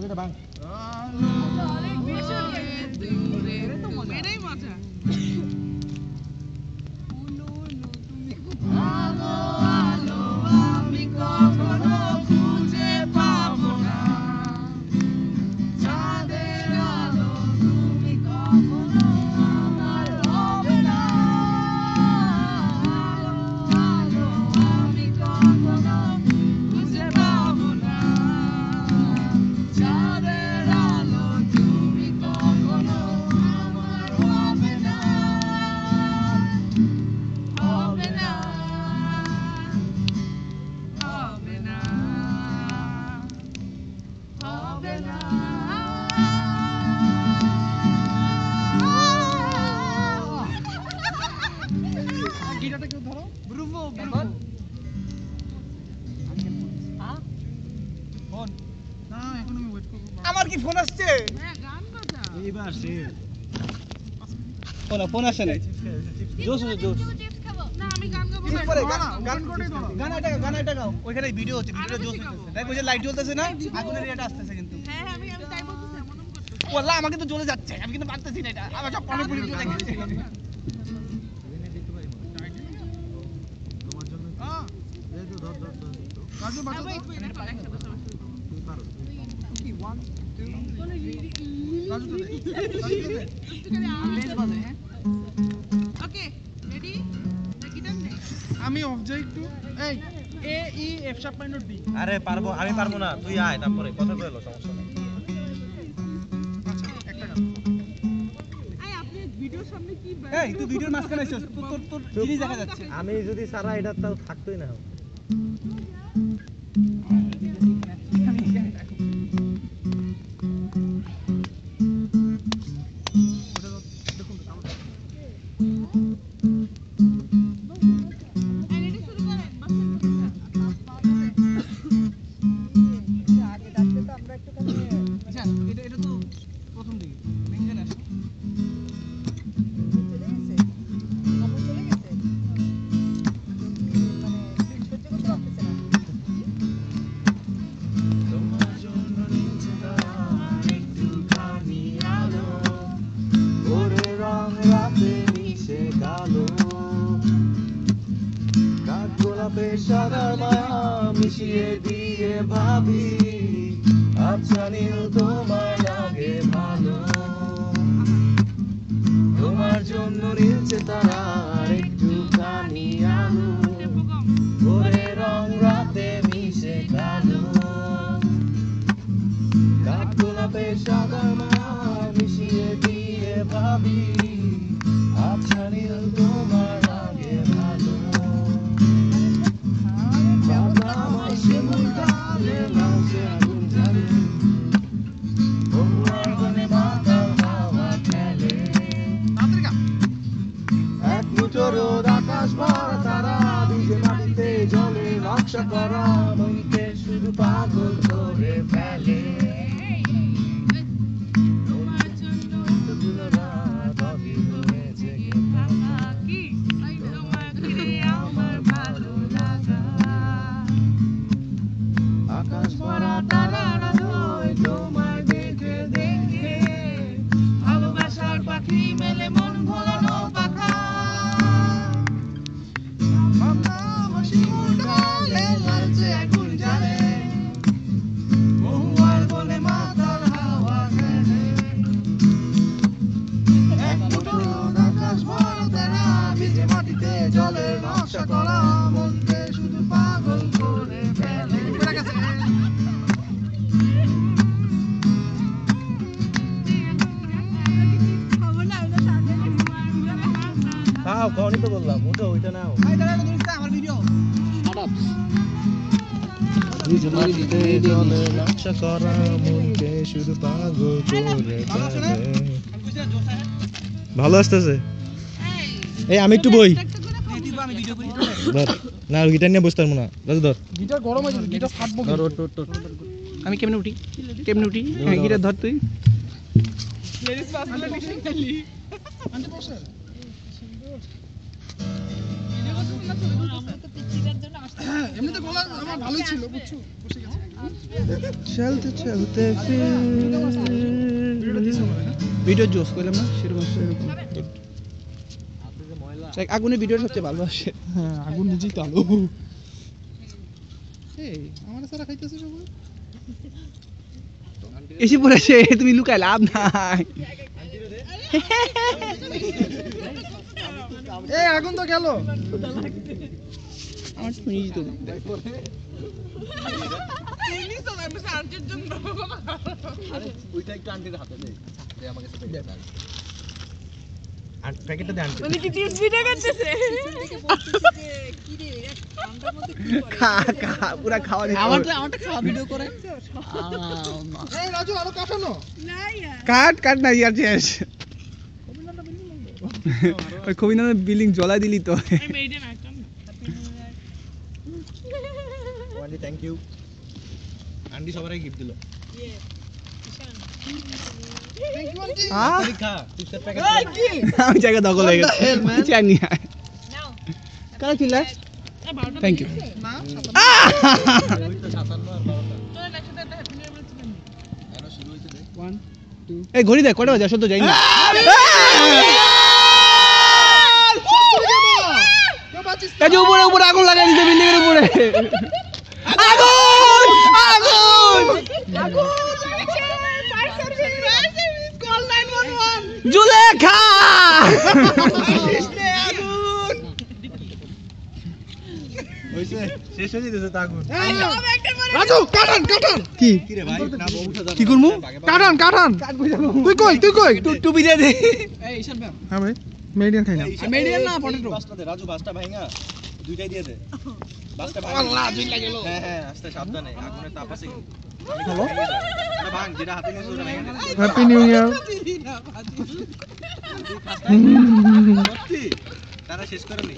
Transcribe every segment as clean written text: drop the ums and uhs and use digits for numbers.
বাজেটা বাং এটাই মজা আমার কি ফোন আসছে এইবার সে ফোন আসে না জোস জোস না আমি গান গাবো গান এটা গাও ওইখানে ভিডিও হচ্ছে ভিডিওটা জোস হচ্ছে দেখো যে লাইট জ্বলতেছে না আগুনের এটা আসতেছে কিন্তু হ্যাঁ আমি তাই বলতেছি এমন করতে ও আল্লাহ আমাকে তো জ্বলে যাচ্ছে আমি কিন্তু পারতেছি না এটা আমার সব পানি পুরি জ্বলে গেছে তোমার জন্য এই তো ধর কাজু বাজা তুই পারো কি 1 2 কাজু তো দে বেশ বাজে হ্যাঁ ওকে রেডি গিটার নে আমি অবজেক্ট টু এই A E F sharp minor D আরে পারবো আমি পারবো না তুই আয় তারপরে কথা কইলো সমস্যা নেই আচ্ছা একটা গান আই আপনি ভিডিওর সামনে কি এই তুই ভিডিওর মাঝখানে আছিস তোর জিনিস দেখা যাচ্ছে আমি যদি সারা এটা তাও থাকতোই না রেডি শুরু করেন আগে ডাকতে তো আমরা একটুখানি আচ্ছা এটা তো প্রথম দিকে মেইন আসে চলে গেছে খবর চলে গেছে মানে সহ্য করতে পারতেছে না তোমার জন্য নিচে একটুখানি আলো ওরে রং রাতে মিশে কালো কাঠ গোলাপের সাদা মায়া মিশিয়ে দিয়ে ভাবি আচ্ছা নীল তোমার লাগে ভালো তোমার জন্য নিচে তারা একটুখানি আলো ওরে রং রাতে মিশে কালো কাঠ গোলাপের সাদা মায়া মিশিয়ে দিয়ে ভাবি আচ্ছা নীল তোমার লাগে ভালো বাদাম আর শিমুল ডালে লাউজে আগুন জ্বালে বন্ধুর গনে মাতাল হাওয়া খেলে এক মুঠো রোদ আকাশ ভরা তারা ভিজে মাটিতে জলে নকশা করা মনকে শুধু পাগল করে ফেলে তোমার জন্য এতগুলো রাত অবির হয়েছে কি তোমার ঘিরে আমার ভালো লাগা আকাশ ভরা তারার আলোয় তোমার দেখে দেখে ভালোবাসার পাখি মেলে মন ভোলানো পাখা শিমুল ডালে লালচে আগুন জ্বালে মহুয়ার বনে মাতাল হাওয়া খেলে এক মুঠো রোদ আকাশ ভরা তারা ভিজে মাটিতে জলের নকশা করা মনকে শুধু পাগল করে ফেলে খাও খাওয়ানি তো বললাম উঠো ওইটা নাও আমার ভিডিও জলের নকশা করা মনকে শুধু পাগল করে ফেলে ভালো আসতেছে এই আমি একটু বই আমি ভিডিও করি ধর না গিটার নিয়ে বসতে পারবো না দাদু ধর গিটার গরম আছে গিটার ফাটবো ধর ওঠ ওঠ ওঠ আমি কেমনে উঠি হ্যাঁ গিটার ধর তুই লেডিস ফার্স্ট লেডিস খালি আনতে বসে ভিডিও করতে না ছবি তুলতে তো পিচ্চিটার জন্য আসতে এমনিতে গলা আমার ভালোই ছিল বুঝছো বসে গেছে চলতে চলতে ভিডিও জোস করলাম না সেরকম সেরকম আগুনের ভিডিও সবচেয়ে ভালো আসে। হ্যাঁ আগুন নিজেই কালো। এই আমার সারা খাইতেছে সবাই। এসে পড়েছে তুমি লুকাই লাভ নাই। এই আগুন তো গেল। আমার নিজে তো ওইটা একটু আন্টির হাতে দে। দে আমাকে সাথে দে। আর প্যাকেটটা দে আন্টি। মানে কি চিপস ভিডিও করতেছে কি রে ঠান্ডার মধ্যে কি করে পুরা খাওয়া আমারটা খাওয়া ভিডিও করে। এই রাজু আরো কাটানো। কাট কাট না ইয়ার শেষ। ওই কবিনার বিল্ডিং জ্বলাই দিলি তো। আমি মেইডেন আইটেম ওয়ান্ডি থ্যাংক ইউ। আন্টি সবারই গিফট দিল। Thank you aunty. তুই খা চিপসের প্যাকেট। আমি জায়গা দখল হয়ে গেছে। hell, man? চাই নি কারা ছিল থ্যাংক ইউ। না ওই তো 57 আর 12টা। তোর একসাথে একটা হ্যাপি নিউ ইয়ার চিকেন এনো শুরু হইছে দে। 1 2 এই ঘড়ি দেখ কটা বাজে আসলে তো যাইনি। কেউ বাঁচিস এই যে উপরে উপরে আগুন লাগাই দিতে বিল্ডিং এর উপরে। আগুন আগুন কল 911 জুলেখা হইছে শেষ হয়ে যেতেছে তা আগুন। সব একটা করে রাজু কাটান কাটান। কি কি রে ভাই না বউ উঠা যাবে। কি করমু কাটান কাটান। তুই কই তুই কই? টুপি দিয়ে দে। এই ঈশান ভাই। হ্যাঁ ভাই মেডিয়ান খাই না। মেডিয়ান না পটেটো। বাসটা দে রাজু বাসটা ভাঙা দুইটাই দিয়ে দে বাসটা ভাঙা আল্লাহ দুইটা গেল। হ্যাঁ হ্যাঁ আস্তে সাবধানে আগুনের তাপ আছে কিন্তু হ্যালো না ভাঙ যেটা হাতে নিয়ে ওটা ভেঙে দে হ্যাপি নিউ ইয়ার। সত্যি তারা শেষ করে নি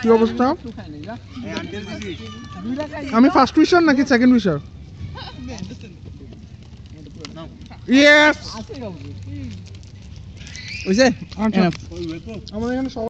কি অবস্থা? এই আন্টির দিদি আমি ফার্স্ট উইশার নাকি সেকেন্ড উইশার? ইয়েস। বুঝছে আচ্ছা আমাদের এখানে সবাই